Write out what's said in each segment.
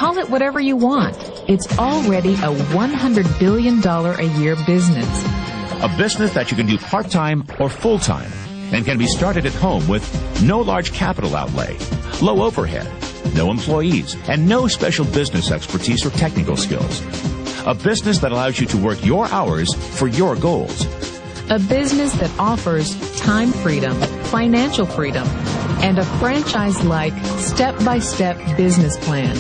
Call it whatever you want. It's already a $100 billion a year business. A business that you can do part-time or full-time and can be started at home with no large capital outlay, low overhead, no employees, and no special business expertise or technical skills. A business that allows you to work your hours for your goals. A business that offers time freedom, financial freedom, and a franchise-like, step-by-step business plan.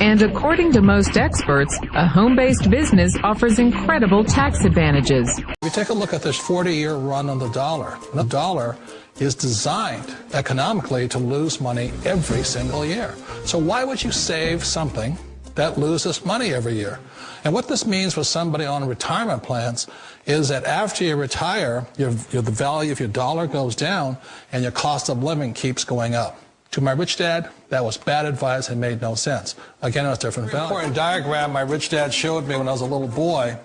And according to most experts, a home-based business offers incredible tax advantages. If you take a look at this 40-year run on the dollar is designed economically to lose money every single year. So why would you save something that loses money every year? And what this means for somebody on retirement plans is that after you retire, the value of your dollar goes down and your cost of living keeps going up. To my rich dad, that was bad advice and made no sense. Again, it was different value. The important diagram my rich dad showed me when I was a little boy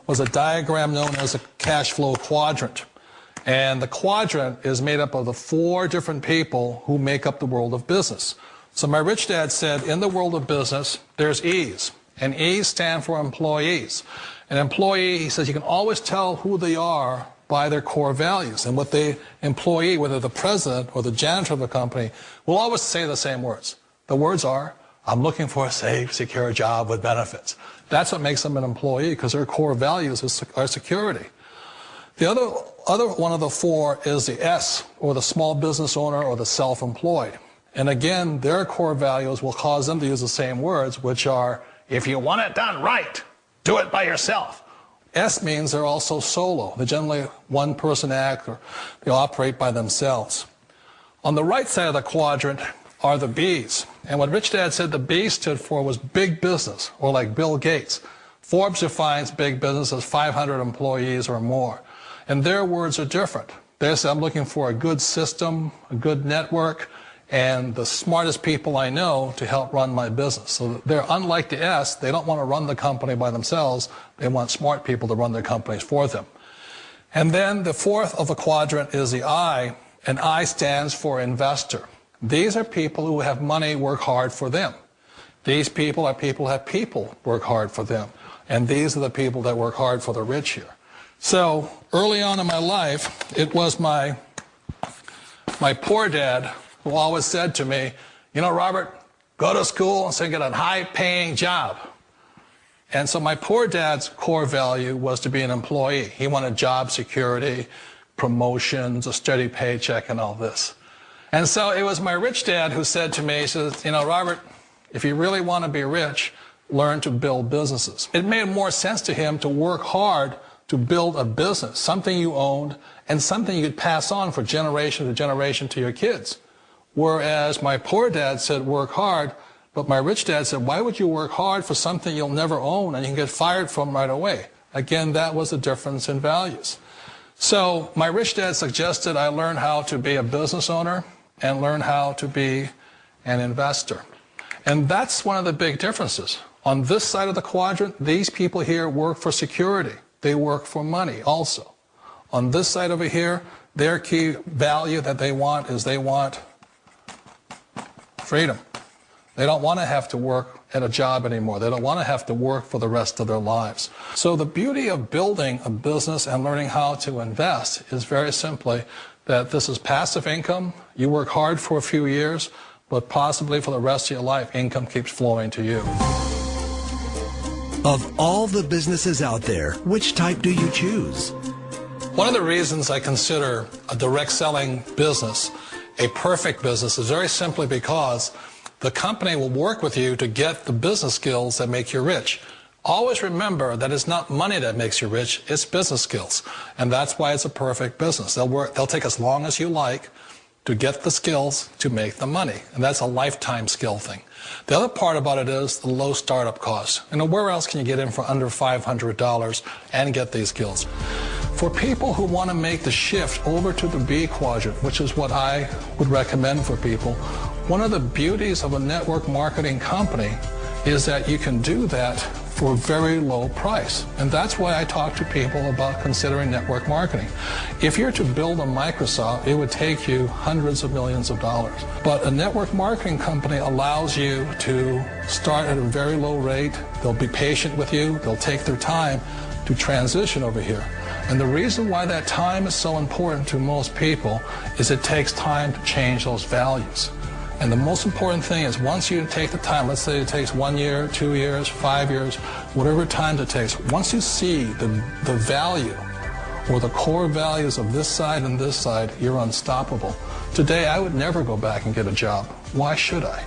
was a diagram known as a cash flow quadrant. And the quadrant is made up of the 4 different people who make up the world of business. So my rich dad said, in the world of business, there's E's. And E's stand for employees. An employee, he says, you can always tell who they are by their core values. And what the employee, whether the president or the janitor of the company, will always say the same words. The words are, I'm looking for a safe, secure job with benefits. That's what makes them an employee, because their core values are security. The other one of the 4 is the S, or the small business owner or the self-employed. And again, their core values will cause them to use the same words, which are, if you want it done right, do it by yourself. S means they're also solo. They're generally one-person act, or they operate by themselves. On the right side of the quadrant are the B's. And what Rich Dad said the B stood for was big business, or like Bill Gates. Forbes defines big business as 500 employees or more. And their words are different. They say, I'm looking for a good system, a good network, and the smartest people I know to help run my business. So they're unlike the S. They don't want to run the company by themselves. They want smart people to run their companies for them. And then the 4th of the quadrant is the I, and I stands for investor. These are people who have money work hard for them. These people are people who have people work hard for them. And these are the people that work hard for the rich here. So early on in my life, it was my poor dad who always said to me, you know, Robert, go to school and so get a high-paying job. And so my poor dad's core value was to be an employee. He wanted job security, promotions, a steady paycheck, and all this. And so it was my rich dad who said to me, he says, you know, Robert, if you really want to be rich, learn to build businesses. It made more sense to him to work hard to build a business, something you owned, and something you could pass on for generation to generation to your kids. Whereas my poor dad said, work hard, but my rich dad said, why would you work hard for something you'll never own and you can get fired from right away? Again, that was the difference in values. So my rich dad suggested I learn how to be a business owner and learn how to be an investor. And that's one of the big differences. On this side of the quadrant, these people here work for security. They work for money also. On this side over here, their key value that they want is they want freedom. They don't want to have to work at a job anymore. They don't want to have to work for the rest of their lives. So the beauty of building a business and learning how to invest is very simply that this is passive income. You work hard for a few years, but possibly for the rest of your life, income keeps flowing to you. Of all the businesses out there, which type do you choose? One of the reasons I consider a direct selling business a perfect business is very simply because the company will work with you to get the business skills that make you rich. Always remember that it's not money that makes you rich, it's business skills. And that's why it's a perfect business. They'll take as long as you like to get the skills to make the money. And that's a lifetime skill thing. The other part about it is the low startup cost. You know, where else can you get in for under $500 and get these skills? For people who want to make the shift over to the B quadrant, which is what I would recommend for people, one of the beauties of a network marketing company is that you can do that for a very low price. And that's why I talk to people about considering network marketing. If you're to build a Microsoft, it would take you hundreds of millions of dollars. But a network marketing company allows you to start at a very low rate. They'll be patient with you. They'll take their time to transition over here. And the reason why that time is so important to most people is it takes time to change those values. And the most important thing is once you take the time, let's say it takes 1 year, 2 years, 5 years, whatever time it takes, once you see the value or the core values of this side and this side, you're unstoppable. Today, I would never go back and get a job. Why should I?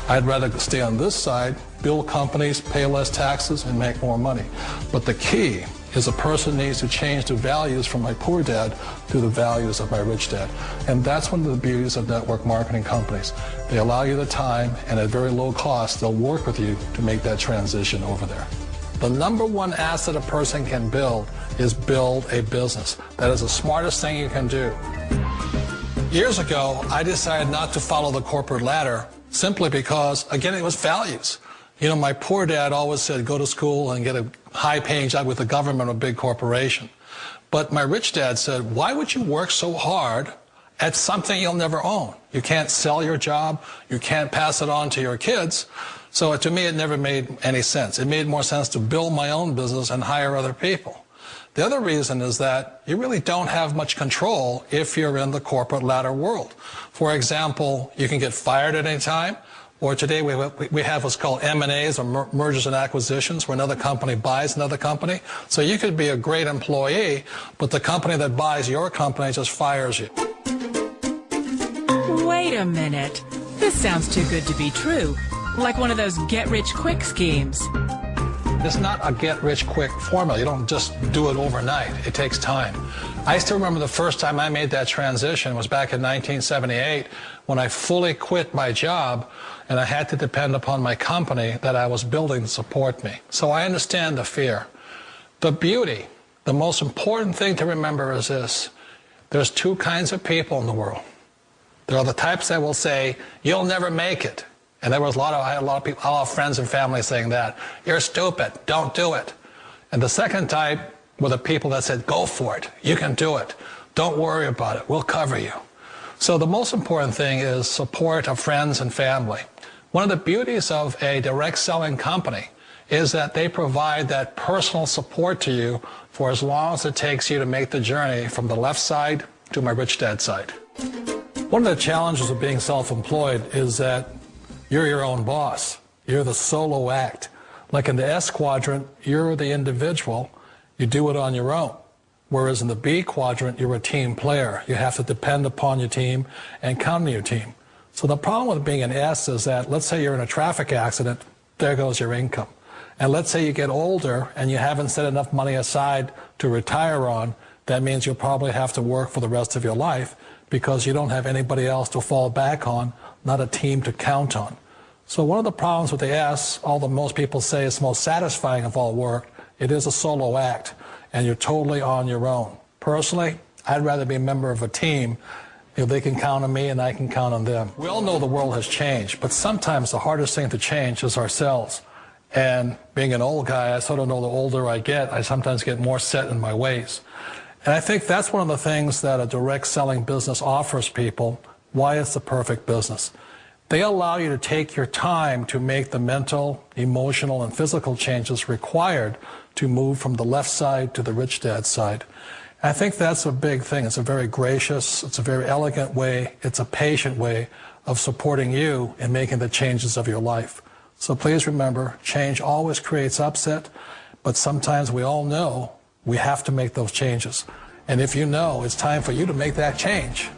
I'd rather stay on this side, build companies, pay less taxes, and make more money. But the key is a person needs to change the values from my poor dad to the values of my rich dad. And that's one of the beauties of network marketing companies. They allow you the time, and at very low cost, they'll work with you to make that transition over there. The number one asset a person can build is build a business. That is the smartest thing you can do. Years ago, I decided not to follow the corporate ladder simply because, again, it was values. You know, my poor dad always said, go to school and get a high-paying job with the government or a big corporation. But my rich dad said, why would you work so hard at something you'll never own? You can't sell your job. You can't pass it on to your kids. So to me, it never made any sense. It made more sense to build my own business and hire other people. The other reason is that you really don't have much control if you're in the corporate ladder world. For example, you can get fired at any time. Or today we have what's called M&As, or mergers and acquisitions, where another company buys another company. So you could be a great employee, but the company that buys your company just fires you. Wait a minute. This sounds too good to be true. Like one of those get-rich-quick schemes. It's not a get-rich-quick formula. You don't just do it overnight. It takes time. I still remember the first time I made that transition was back in 1978 when I fully quit my job and I had to depend upon my company that I was building to support me. So I understand the fear. The beauty, the most important thing to remember is this. There's two kinds of people in the world. There are the types that will say, you'll never make it. And I had a lot of people, a lot of friends and family saying that. You're stupid, don't do it. And the second type were the people that said, go for it, you can do it. Don't worry about it, we'll cover you. So the most important thing is support of friends and family. One of the beauties of a direct selling company is that they provide that personal support to you for as long as it takes you to make the journey from the left side to my rich dad side. One of the challenges of being self-employed is that you're your own boss. You're the solo act. Like in the S quadrant, you're the individual. You do it on your own. Whereas in the B quadrant, you're a team player. You have to depend upon your team and count on your team. So the problem with being an S is that, let's say you're in a traffic accident, there goes your income. And let's say you get older and you haven't set enough money aside to retire on, that means you'll probably have to work for the rest of your life because you don't have anybody else to fall back on, not a team to count on. So one of the problems with the S, although most people say it's most satisfying of all work, it is a solo act, and you're totally on your own. Personally, I'd rather be a member of a team. You know, they can count on me and I can count on them. We all know the world has changed, but sometimes the hardest thing to change is ourselves. And being an old guy, I sort of know the older I get, I sometimes get more set in my ways. And I think that's one of the things that a direct selling business offers people, why it's the perfect business. They allow you to take your time to make the mental, emotional, and physical changes required to move from the left side to the rich dad side. And I think that's a big thing. It's a very gracious, it's a very elegant way, it's a patient way of supporting you in making the changes of your life. So please remember, change always creates upset, but sometimes we all know we have to make those changes. And if you know it's time for you to make that change,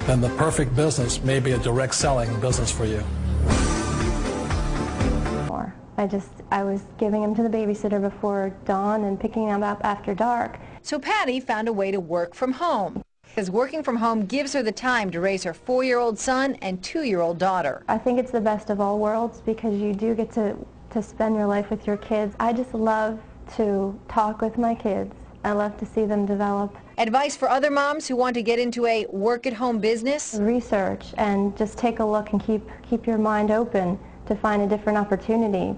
then the perfect business may be a direct selling business for you. I was giving him to the babysitter before dawn and picking him up after dark. So Patty found a way to work from home, because working from home gives her the time to raise her 4-year-old son and 2-year-old daughter. I think it's the best of all worlds because you do get to spend your life with your kids. I just love to talk with my kids. I love to see them develop. Advice for other moms who want to get into a work-at-home business? Research and just take a look and keep your mind open to find a different opportunity.